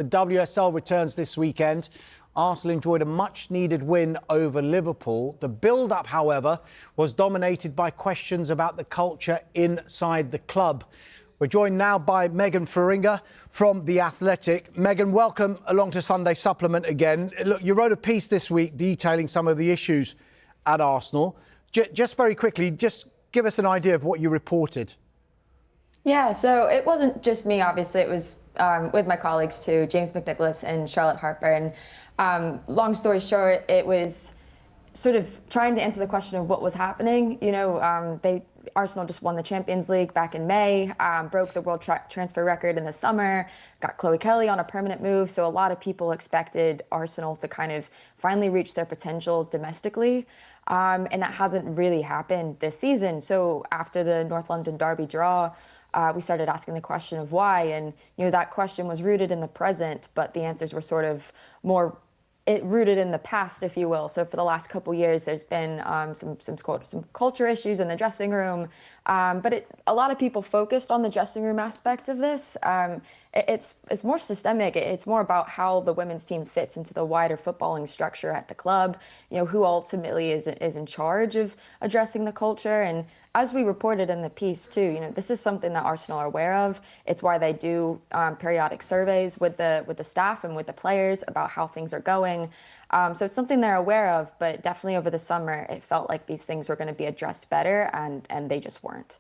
The WSL returns this weekend. Arsenal enjoyed a much-needed win over Liverpool. The build-up, however, was dominated by questions about the culture inside the club. We're joined now by Megan Feringa from The Athletic. Megan, welcome along to Sunday Supplement again. Look, you wrote a piece this week detailing some of the issues at Arsenal. Just very quickly, just give us an idea of what you reported. Yeah, so it wasn't just me, obviously. It was with my colleagues too, James McNicholas and Charlotte Harper. And long story short, it was sort of trying to answer the question of what was happening. You know, Arsenal just won the Champions League back in May, broke the world transfer record in the summer, got Chloe Kelly on a permanent move. So a lot of people expected Arsenal to kind of finally reach their potential domestically. And that hasn't really happened this season. So after the North London derby draw, we started asking the question of why. And, you know, that question was rooted in the present, but the answers were sort of more rooted in the past, if you will. So for the last couple of years, there's been some culture issues in the dressing room. But a lot of people focused on the dressing room aspect of this. It's more systemic. It's more about how the women's team fits into the wider footballing structure at the club. You know, who ultimately is in charge of addressing the culture. And as we reported in the piece too, you know, this is something that Arsenal are aware of. It's why they do periodic surveys with the staff and with the players about how things are going. So it's something they're aware of, but definitely over the summer, it felt like these things were going to be addressed better, and they just weren't.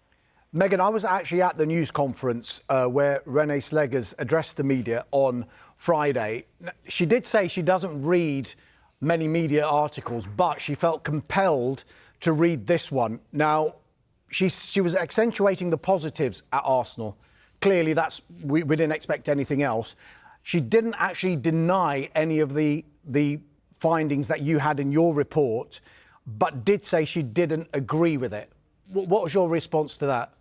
Megan, I was actually at the news conference where Renne Slegers addressed the media on Friday. She did say she doesn't read many media articles, but she felt compelled to read this one. Now, she was accentuating the positives at Arsenal. Clearly, we didn't expect anything else. She didn't actually deny any of the findings that you had in your report, but did say she didn't agree with it. What was your response to that?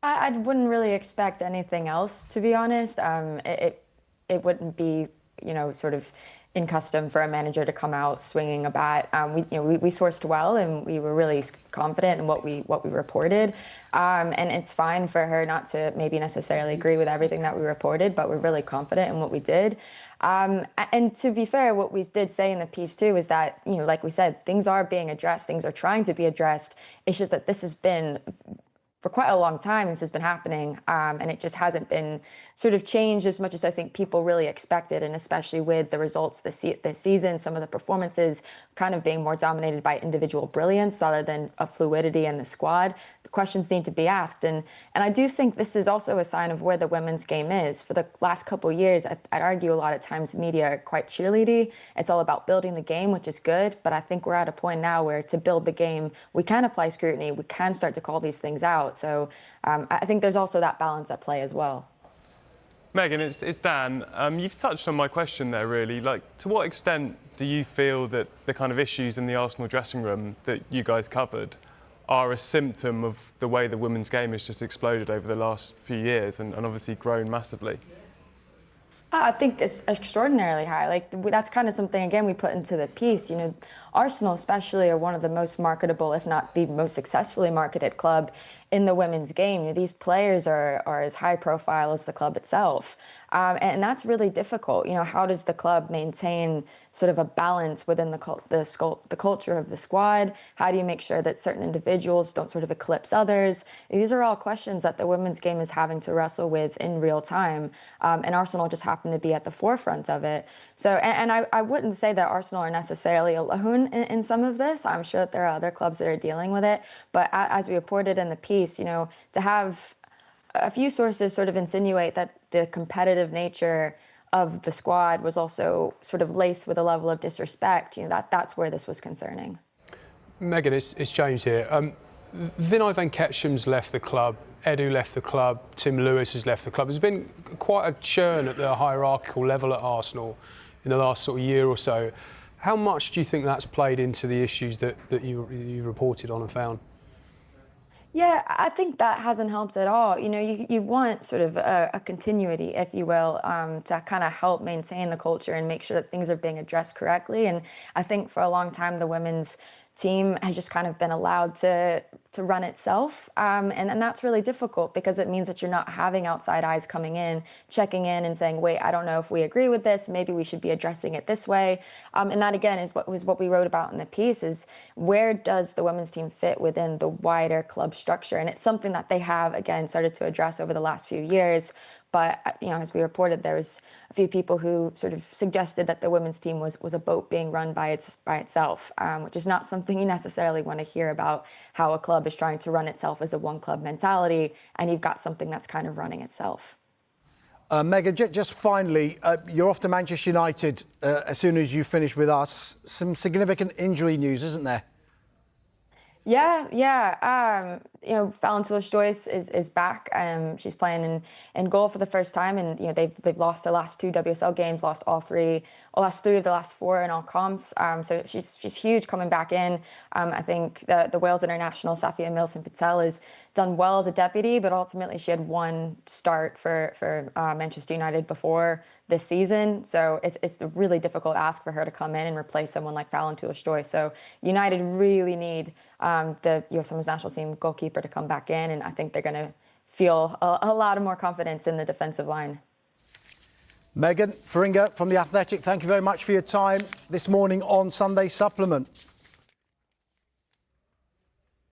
I wouldn't really expect anything else, to be honest. It wouldn't be, you know, sort of in custom for a manager to come out swinging a bat. We sourced well, and we were really confident in what we reported. And it's fine for her not to maybe necessarily agree with everything that we reported, but we're really confident in what we did. And to be fair, what we did say in the piece too is that, you know, like we said, things are being addressed, things are trying to be addressed. It's just that this has been for quite a long time this has been happening, and it just hasn't been sort of changed as much as I think people really expected, and especially with the results this season, some of the performances kind of being more dominated by individual brilliance rather than a fluidity in the squad. The questions need to be asked, and I do think this is also a sign of where the women's game is. For the last couple of years, I'd argue a lot of times media are quite cheerleady. It's all about building the game, which is good, but I think we're at a point now where to build the game, we can apply scrutiny, we can start to call these things out. So I think there's also that balance at play as well. Megan, it's Dan. You've touched on my question there, really. Like, to what extent do you feel that the kind of issues in the Arsenal dressing room that you guys covered are a symptom of the way the women's game has just exploded over the last few years and obviously grown massively? I think it's extraordinarily high. Like, that's kind of something, again, we put into the piece. You know, Arsenal especially are one of the most marketable, if not the most successfully marketed club in the women's game. You know, these players are as high profile as the club itself. And that's really difficult. You know, how does the club maintain sort of a balance within the culture of the squad? How do you make sure that certain individuals don't sort of eclipse others? These are all questions that the women's game is having to wrestle with in real time. And Arsenal just happen to be at the forefront of it. So, and I wouldn't say that Arsenal are necessarily alone in some of this. I'm sure that there are other clubs that are dealing with it. But as we reported in the piece, you know, to have a few sources sort of insinuate that the competitive nature of the squad was also sort of laced with a level of disrespect, you know, that's where this was concerning. Megan, it's James here. Vinay Van Ketchum's left the club, Edu left the club, Tim Lewis has left the club. There's been quite a churn at the hierarchical level at Arsenal in the last sort of year or so. How much do you think that's played into the issues that you reported on and found? Yeah, I think that hasn't helped at all. You know, you want sort of a continuity, if you will, to kind of help maintain the culture and make sure that things are being addressed correctly. And I think for a long time, the women's team has just kind of been allowed to run itself. And that's really difficult because it means that you're not having outside eyes coming in, checking in and saying, wait, I don't know if we agree with this. Maybe we should be addressing it this way. And that, again, is what we wrote about in the piece, is where does the women's team fit within the wider club structure? And it's something that they have, again, started to address over the last few years. But, as we reported, there was a few people who sort of suggested that the women's team was a boat being run by itself, which is not something you necessarily want to hear about, how a club is trying to run itself as a one-club mentality, and you've got something that's kind of running itself. Megan, just finally, you're off to Manchester United as soon as you finish with us. Some significant injury news, isn't there? Yeah. Fallon Joyce is back. She's playing in goal for the first time, and they've lost the last 2 WSL games, lost three of the last 4 in all comps. So she's huge coming back in. I think the Wales international Safia Milton-Patel has done well as a deputy, but ultimately she had 1 start for Manchester United before this season. So it's a really difficult ask for her to come in and replace someone like Fallon Joyce. So United really need the US Women's national team goalkeeper to come back in, and I think they're going to feel a lot of more confidence in the defensive line. Megan, Feringa from The Athletic, thank you very much for your time this morning on Sunday Supplement.